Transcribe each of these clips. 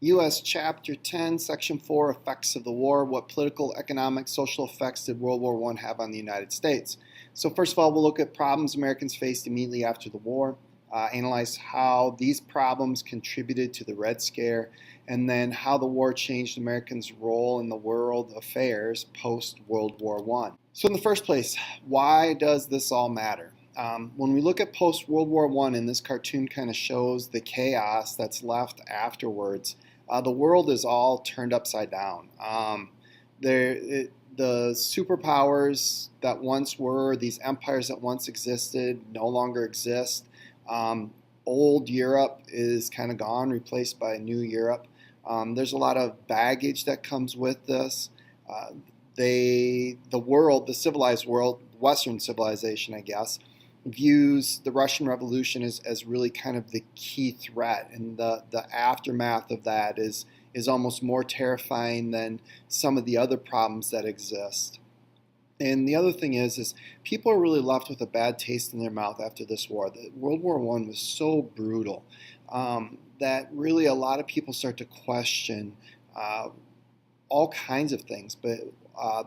U.S. Chapter 10, Section 4, Effects of the War. What political, economic, social effects did World War I have on the United States? So first of all, we'll look at problems Americans faced immediately after the war, analyze how these problems contributed to the Red Scare, and then how the war changed Americans' role in the world affairs post-World War I. So in the first place, why does this all matter? When we look at post-World War I, and this cartoon kind of shows the chaos that's left afterwards, the world is all turned upside down. The superpowers that once were, these empires that once existed, no longer exist. Old Europe is kind of gone, replaced by new Europe. There's a lot of baggage that comes with this. The world, the civilized world, Western civilization, I guess, views the Russian Revolution as really kind of the key threat, and the aftermath of that is almost more terrifying than some of the other problems that exist. And the other thing is people are really left with a bad taste in their mouth after this war. World War I was so brutal that really a lot of people start to question all kinds of things, but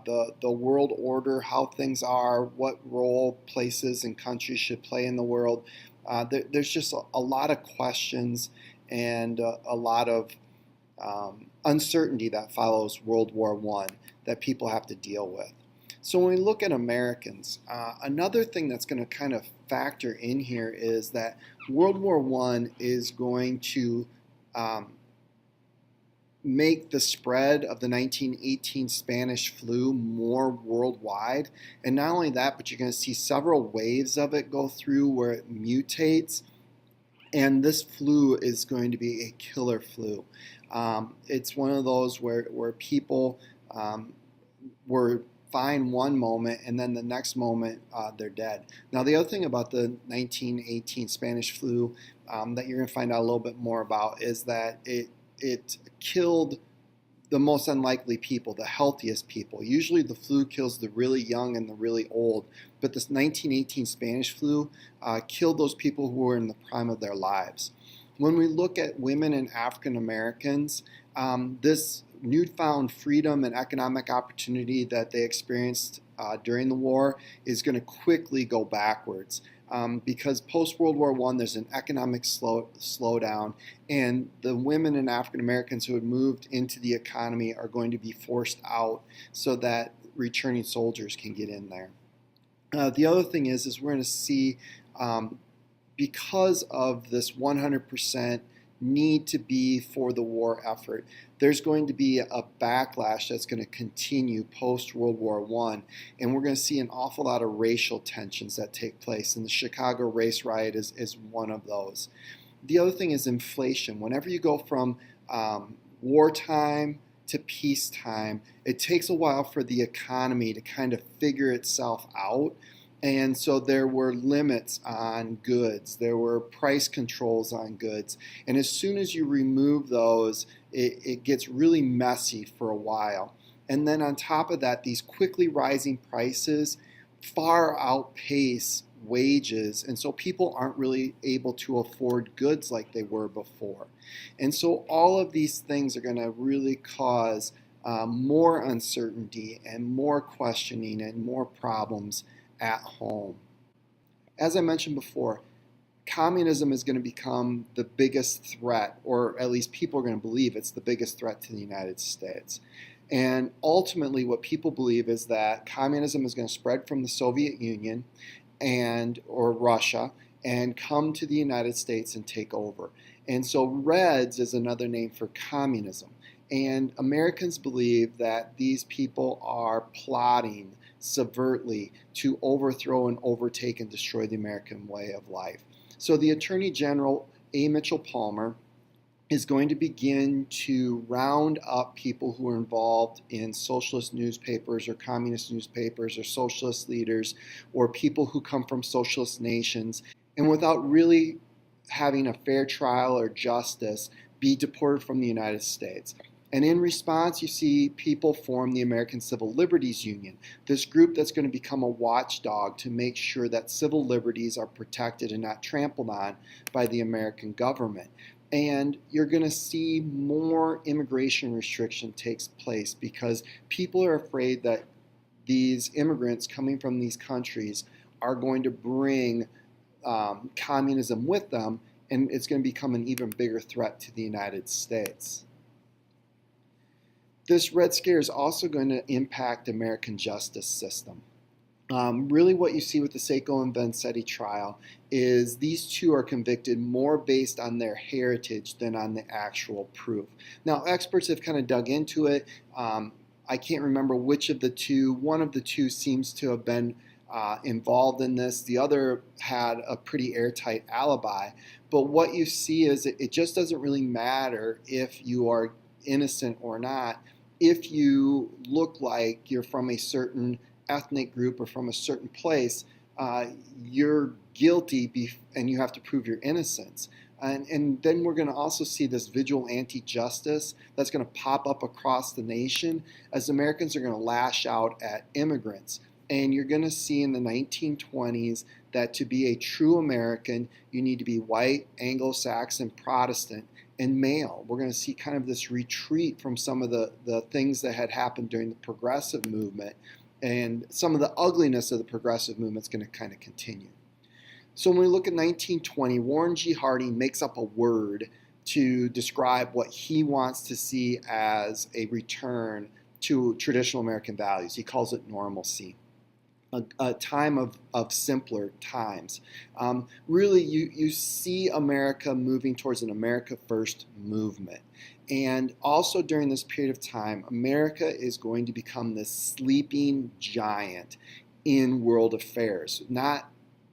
the world order, how things are, what role places and countries should play in the world. There's just a lot of questions and a lot of uncertainty that follows World War I that people have to deal with. So when we look at Americans, another thing that's going to kind of factor in here is that World War I is going to make the spread of the 1918 Spanish flu more worldwide. And not only that, but you're going to see several waves of it go through where it mutates. And this flu is going to be a killer flu. It's one of those where people were fine one moment and then the next moment they're dead. Now the other thing about the 1918 Spanish flu that you're going to find out a little bit more about is that it killed the most unlikely people, the healthiest people. Usually the flu kills the really young and the really old, but this 1918 Spanish flu killed those people who were in the prime of their lives. When we look at women and African Americans, this newfound freedom and economic opportunity that they experienced during the war is going to quickly go backwards. Because post-World War I, there's an economic slowdown, and the women and African Americans who had moved into the economy are going to be forced out so that returning soldiers can get in there. The other thing is we're going to see, because of this 100% need to be for the war effort, there's going to be a backlash that's going to continue post-World War I, and we're going to see an awful lot of racial tensions that take place, and the Chicago race riot is one of those. The other thing is inflation. Whenever you go from wartime to peacetime, it takes a while for the economy to kind of figure itself out. And so there were limits on goods, there were price controls on goods, and as soon as you remove those, it gets really messy for a while. And then on top of that, these quickly rising prices far outpace wages, and so people aren't really able to afford goods like they were before. And so all of these things are going to really cause more uncertainty and more questioning and more problems at home. As I mentioned before, communism is going to become the biggest threat, or at least people are going to believe it's the biggest threat to the United States. And ultimately what people believe is that communism is going to spread from the Soviet Union or Russia and come to the United States and take over. And so Reds is another name for communism. And Americans believe that these people are plotting subvertly to overthrow and overtake and destroy the American way of life. So the Attorney General, A. Mitchell Palmer, is going to begin to round up people who are involved in socialist newspapers or communist newspapers or socialist leaders or people who come from socialist nations, and without really having a fair trial or justice, be deported from the United States. And in response, you see people form the American Civil Liberties Union, this group that's going to become a watchdog to make sure that civil liberties are protected and not trampled on by the American government. And you're going to see more immigration restriction takes place because people are afraid that these immigrants coming from these countries are going to bring communism with them, and it's going to become an even bigger threat to the United States. This Red Scare is also going to impact the American justice system. Really what you see with the Sacco and Vanzetti trial is these two are convicted more based on their heritage than on the actual proof. Now, experts have kind of dug into it. I can't remember which of the two. One of the two seems to have been involved in this. The other had a pretty airtight alibi. But what you see is it just doesn't really matter if you are innocent or not. If you look like you're from a certain ethnic group or from a certain place, you're guilty and you have to prove your innocence. And then we're going to also see this vigilante justice that's going to pop up across the nation as Americans are going to lash out at immigrants. And you're going to see in the 1920s that to be a true American, you need to be white, Anglo-Saxon, Protestant, and male. We're going to see kind of this retreat from some of the things that had happened during the progressive movement, and some of the ugliness of the progressive movement is going to kind of continue. So when we look at 1920, Warren G. Harding makes up a word to describe what he wants to see as a return to traditional American values. He calls it normalcy. A time of simpler times. Really, you see America moving towards an America First movement. And also during this period of time, America is going to become this sleeping giant in world affairs, not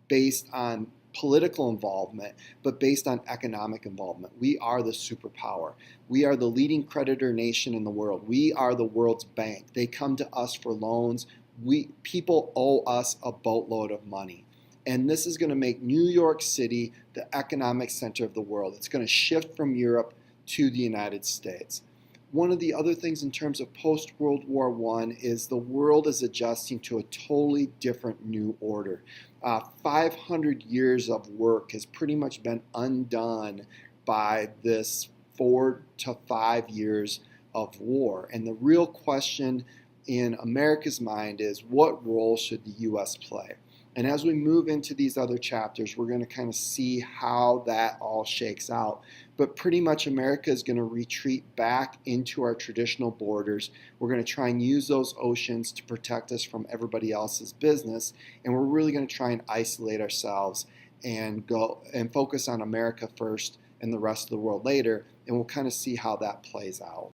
based on political involvement, but based on economic involvement. We are the superpower. We are the leading creditor nation in the world. We are the world's bank. They come to us for loans. People owe us a boatload of money. And this is going to make New York City the economic center of the world. It's going to shift from Europe to the United States. One of the other things in terms of post-World War I is the world is adjusting to a totally different new order. 500 years of work has pretty much been undone by this 4 to 5 years of war. And the real question in America's mind is, what role should the U.S. play? And as we move into these other chapters, we're going to kind of see how that all shakes out. But pretty much America is going to retreat back into our traditional borders. We're going to try and use those oceans to protect us from everybody else's business. And we're really going to try and isolate ourselves and go and focus on America first and the rest of the world later. And we'll kind of see how that plays out.